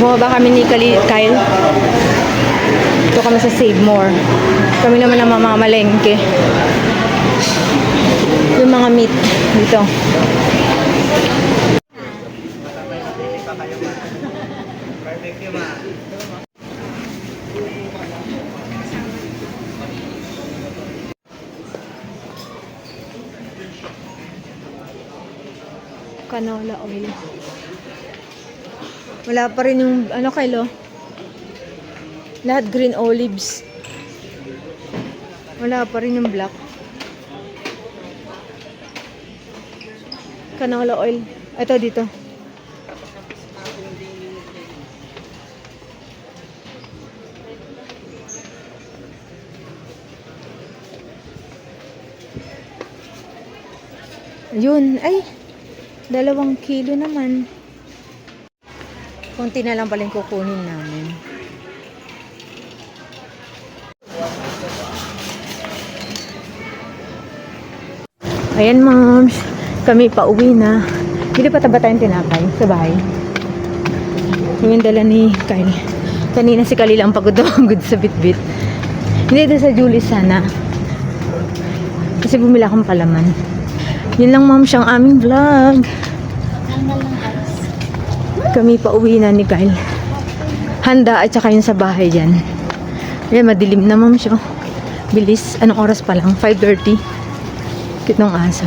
Bumaba kami ni Kyle. Ito kami sa Save More. Kami naman ang mamamalengke. Yung mga meat dito. Canola oil. Wala pa rin yung ano Kyle. Lahat green olives. Wala pa rin yung black. Canola oil. Ito dito. Ayun. Ay! 2 kilo naman. Kunti na lang pala yung kukunin namin. Ayan, moms. Kami pauwi na. Hindi pa ba tayong tinapay sa bahay? Yung dala ni Kyle. Kanina si Kyle lang pagod sa bitbit. Hindi doon sa Julie sana. Kasi bumila akong palaman. Yun lang, ma'am, siyang aming vlog. Kami pauwi na ni Kyle. Handa at saka yun sa bahay dyan. Ayan, madilim na, ma'am, siya. Bilis. Anong oras pa lang? 5:30. Kitong aso.